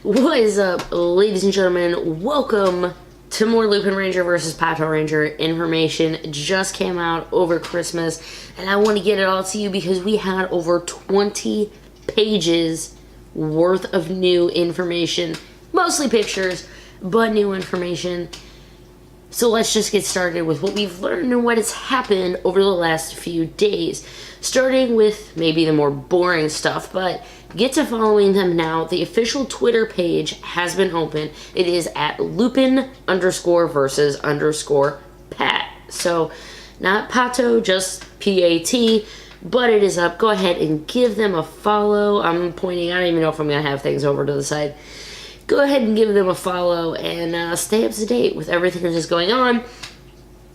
What is up, ladies and gentlemen? Welcome to more Lupinranger versus Patoranger information. Just came out over Christmas, and I want to get it all to you because we had over 20 pages worth of new information. Mostly pictures, but new information. So let's just get started with what we've learned and what has happened over the last few days. Starting with maybe the more boring stuff, but get to following them now. The official Twitter page has been open. It is at Lupin_versus_Pat. So not Pato, just P-A-T, but it is up. Go ahead and give them a follow. I'm pointing, I don't even know if I'm going to have things over to the side. Go ahead and give them a follow and stay up to date with everything that is going on,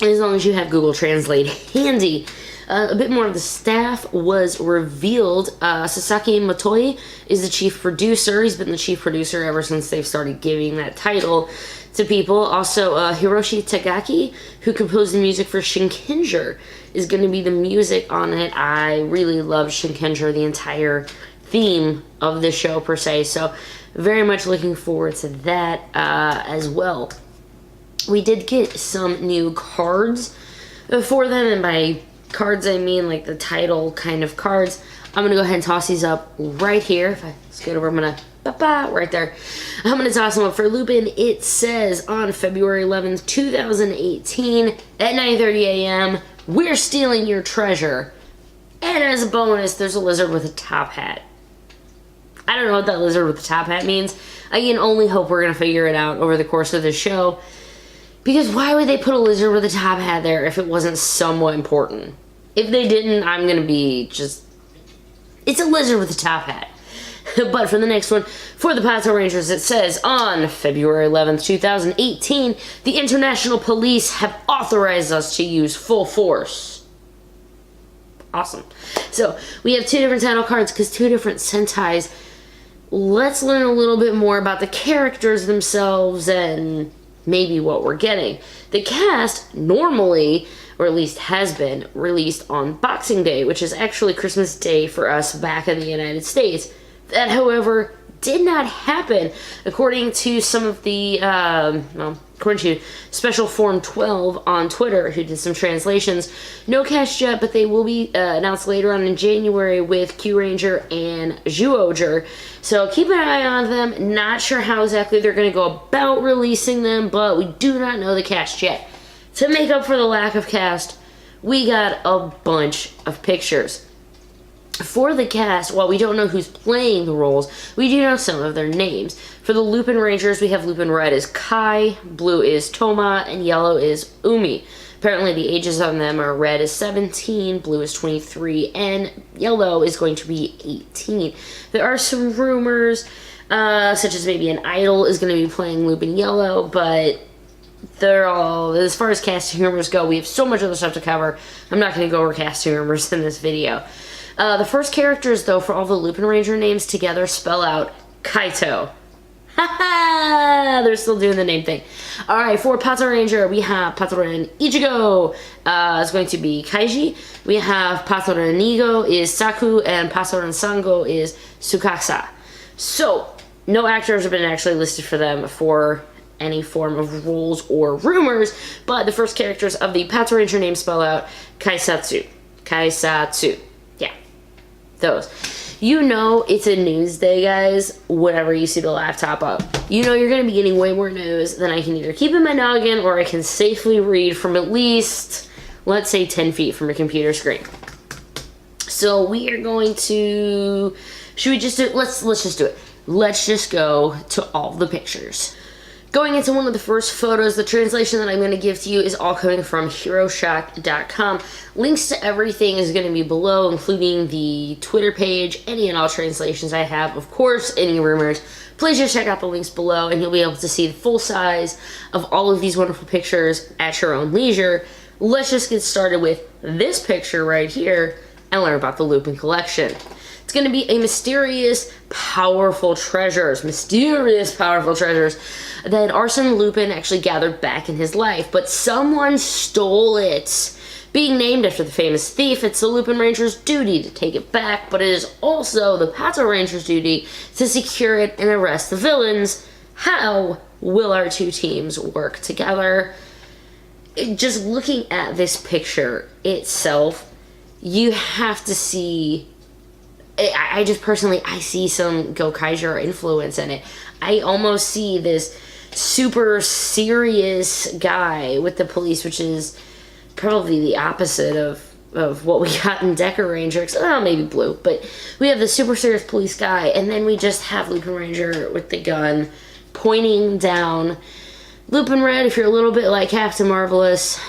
as long as you have Google Translate handy. A bit more of the staff was revealed. Sasaki Motoi is the chief producer. He's been the chief producer ever since they've started giving that title to people. Also, Hiroshi Takagi, who composed the music for Shinkenger, is going to be the music on it. I really love Shinkenger, the entire theme of the show per se, so very much looking forward to that as well. We did get some new cards for them, and by cards I mean like the title kind of cards. I'm gonna go ahead and toss these up right here. If I scoot over, I'm gonna right there. I'm gonna toss them up for Lupin. It says on February 11th, 2018 at 9:30 a.m. we're stealing your treasure. And as a bonus, there's a lizard with a top hat. I don't know what that lizard with the top hat means. I can only hope we're gonna figure it out over the course of the show. Because why would they put a lizard with a top hat there if it wasn't somewhat important? If they didn't, I'm gonna be just... It's a lizard with a top hat. But for the next one, for the Patorangers, it says, on February 11th, 2018, the international police have authorized us to use full force. Awesome. So, we have two different title cards because two different Sentais. Let's learn a little bit more about the characters themselves and maybe what we're getting. The cast normally, or at least has been, released on Boxing Day, which is actually Christmas Day for us back in the United States. That, however, did not happen, according to some of the, according to Special Form 12 on Twitter, who did some translations. No cast yet, but they will be announced later on in January with Q-Ranger and JjANUARY. So keep an eye on them. Not sure how exactly they're going to go about releasing them, but we do not know the cast yet. To make up for the lack of cast, we got a bunch of pictures. For the cast, while we don't know who's playing the roles, we do know some of their names. For the Lupinrangers, we have LupinRed is Kai, Blue is Touma, and Yellow is Umi. Apparently the ages on them are Red is 17, Blue is 23, and Yellow is going to be 18. There are some rumors, such as maybe an idol is going to be playing Lupin Yellow, but they're all, as far as casting rumors go, we have so much other stuff to cover. I'm not going to go over casting rumors in this video. The first characters, though, for all the Lupinranger names together spell out Kaito. Haha! They're still doing the name thing. Alright, for Patoranger, we have Patoran Ichigo is going to be Kaiji. We have Patoran Nigo is Saku, and Patoran Sango is Tsukasa. So, no actors have been actually listed for them for any form of roles or rumors, but the first characters of the Patoranger name spell out Kaisatsu. Kaisatsu. Yeah. Those. You know it's a news day, guys, whenever you see the laptop up. You know you're going to be getting way more news than I can either keep in my noggin or I can safely read from at least, let's say, 10 feet from a computer screen. So we are going to... Should we just do it? Let's just do it. Let's just go to all the pictures. Going into one of the first photos, the translation that I'm going to give to you is all coming from HeroShot.com. Links to everything is going to be below, including the Twitter page, any and all translations I have, of course, any rumors. Please just check out the links below, and you'll be able to see the full size of all of these wonderful pictures at your own leisure. Let's just get started with this picture right here and learn about the Lupin collection. It's going to be a mysterious, powerful treasures that Arsène Lupin actually gathered back in his life, but someone stole it Being named after the famous thief, it's the Lupin Ranger's duty to take it back, but it is also the Patoranger's duty to secure it and arrest the villains. How will our two teams work together? Just looking at this picture itself, you have to see... I just personally, I see some Gokaiger influence in it. I almost see this super serious guy with the police, which is probably the opposite of what we got in Decker Ranger. Maybe blue, but we have the super serious police guy, and then we just have Lupin Ranger with the gun pointing down. Lupin Red, if you're a little bit like Captain Marvelous,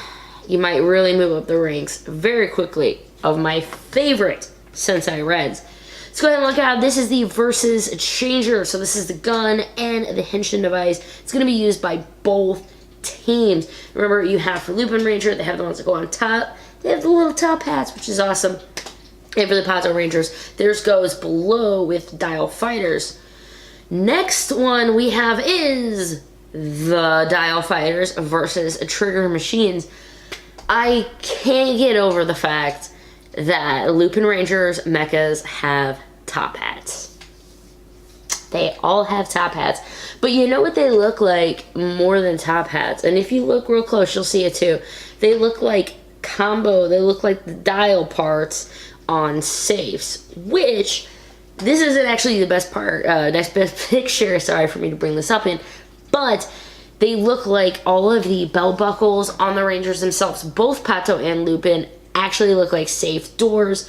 you might really move up the ranks very quickly of my favorite Sentai Reds. Let's go ahead and look out. This is the Versus Changer. So this is the gun and the henshin device. It's going to be used by both teams. Remember, you have for Lupin Ranger, they have the ones that go on top. They have the little top hats, which is awesome. And for the Pato Rangers, theirs goes below with Dial Fighters. Next one we have is the Dial Fighters versus Trigger Machines. I can't get over the fact that Lupin Ranger's mechas have top hats. They all have top hats. But you know what they look like more than top hats? And if you look real close, you'll see it too. They look like they look like the dial parts on safes. Which, this isn't actually the best part, best picture, sorry for me to bring this up in. But they look like all of the bell buckles on the Rangers themselves. Both Pato and Lupin actually look like safe doors.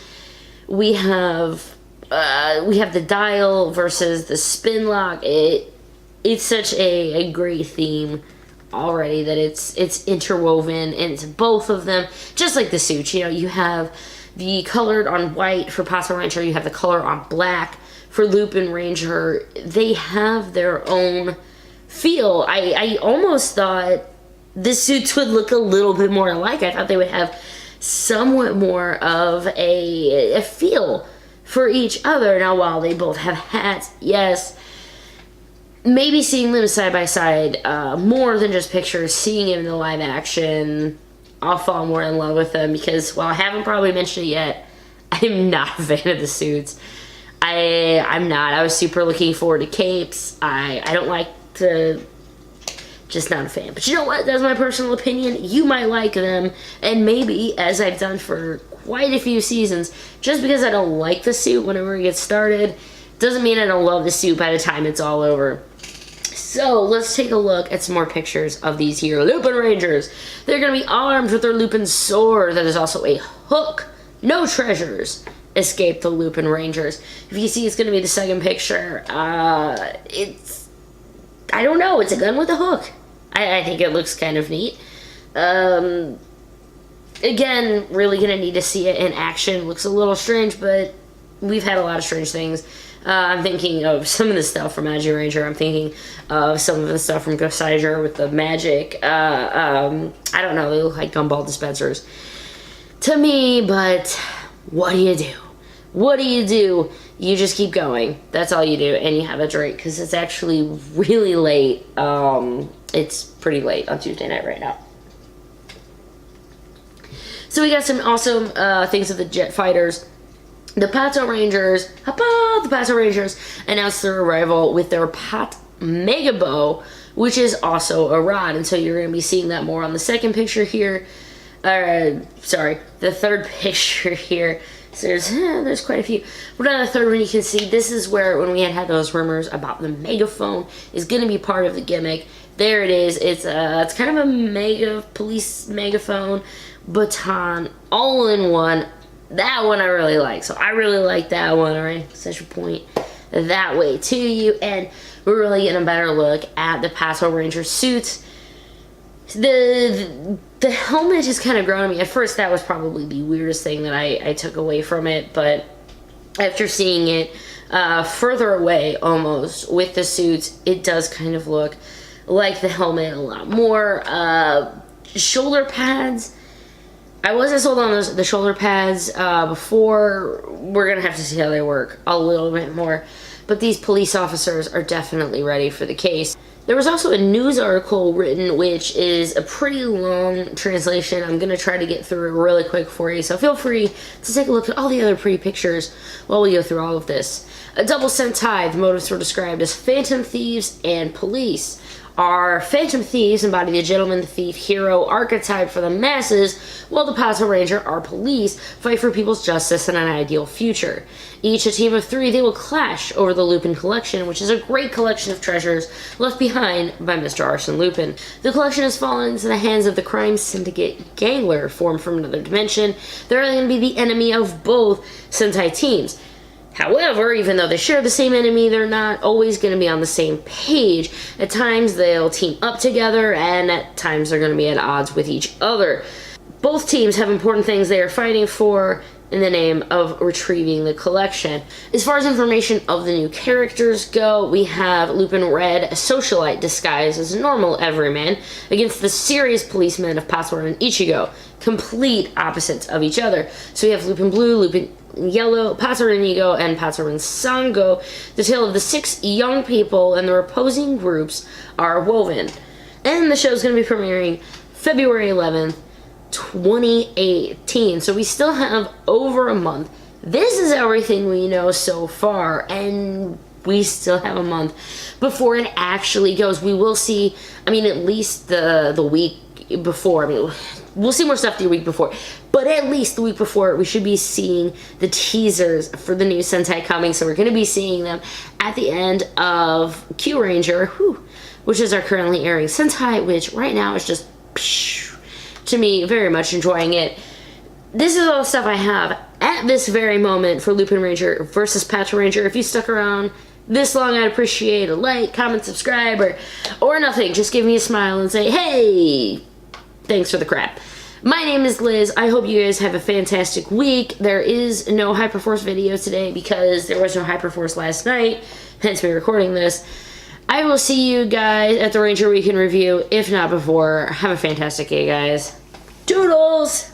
We have the dial versus the spin lock. It's such a great theme already that it's interwoven into both of them, just like the suits. You know, you have the colored on white for Patoranger, you have the color on black for Lupin Ranger. They have their own feel. I almost thought the suits would look a little bit more alike. I thought they would have somewhat more of a feel for each other. Now, while they both have hats, yes, maybe seeing them side by side more than just pictures, seeing it in the live action, I'll fall more in love with them because, while I haven't probably mentioned it yet, I'm not a fan of the suits. I'm not. I was super looking forward to capes. I don't like to... Just not a fan. But you know what? That's my personal opinion. You might like them. And maybe, as I've done for quite a few seasons, just because I don't like the suit whenever it gets started, doesn't mean I don't love the suit by the time it's all over. So, let's take a look at some more pictures of these here Lupin Rangers. They're going to be armed with their Lupin sword. That is also a hook. No treasures escape the Lupin Rangers. If you see, it's going to be the second picture. I don't know. It's a gun with a hook. I think it looks kind of neat. Again, really gonna need to see it in action. Looks a little strange, but we've had a lot of strange things. I'm thinking of some of the stuff from Magic Ranger. I'm thinking of some of the stuff from Kosei with the magic. I don't know. They look like gumball dispensers to me, but what do you do? What do you do? You just keep going. That's all you do, and you have a drink, because it's actually really late. It's pretty late on Tuesday night right now. So we got some awesome things of the Jet Fighters. The Pato Rangers, announced their arrival with their Pat Mega Bow, which is also a rod, and so you're going to be seeing that more on the second picture here. The third picture here. So there's quite a few. But on the third one, you can see this is where, when we had those rumors about the megaphone is going to be part of the gimmick. There it is. It's kind of a police megaphone baton all in one. That one I really like. So I really like that one. All right, such a point that way to you, and we're really getting a better look at the Pato Ranger suits. The helmet has kind of grown on me. At first, that was probably the weirdest thing that I took away from it, but after seeing it further away almost with the suits, it does kind of look like the helmet a lot more. Shoulder pads, I wasn't sold on the shoulder pads before. We're going to have to see how they work a little bit more. but these police officers are definitely ready for the case. There was also a news article written, which is a pretty long translation. I'm going to try to get through it really quick for you, so feel free to take a look at all the other pretty pictures while we go through all of this. A double sentai, the motives were described as phantom thieves and police. Our phantom thieves embody the gentleman thief hero archetype for the masses, while the Patoranger, our police, fight for people's justice and an ideal future. Each a team of 3, they will clash over the Lupin collection, which is a great collection of treasures left behind by Mr. Arsène Lupin. The collection has fallen into the hands of the crime syndicate Gangler, formed from another dimension. They're going to be the enemy of both Sentai teams. However, even though they share the same enemy, they're not always going to be on the same page. At times, they'll team up together, and at times, they're going to be at odds with each other. Both teams have important things they are fighting for in the name of retrieving the collection. As far as information of the new characters go, we have LupinRed, a socialite disguised as a normal everyman, against the serious policemen of Pato and Ichigo, complete opposites of each other. So we have LupinBlue, LupinYellow, Patoranger, and Patoranger. The tale of the 6 young people and their opposing groups are woven. And the show is going to be premiering February 11th, 2018. So we still have over a month. This is everything we know so far, and we still have a month before it actually goes. We will see, I mean, at least the week before. I mean, we'll see more stuff the week before, but at least the week before, we should be seeing the teasers for the new Sentai coming. So we're going to be seeing them at the end of Kyuranger, which is our currently airing Sentai, which right now is just, to me, very much enjoying it. This is all the stuff I have at this very moment for Lupinranger versus Patoranger. If you stuck around this long, I'd appreciate a like, comment, subscribe, or nothing. Just give me a smile and say, hey, thanks for the crap. My name is Liz. I hope you guys have a fantastic week. There is no Hyperforce video today because there was no Hyperforce last night, hence me recording this. I will see you guys at the Ranger Weekend Review, if not before. Have a fantastic day, guys. Doodles!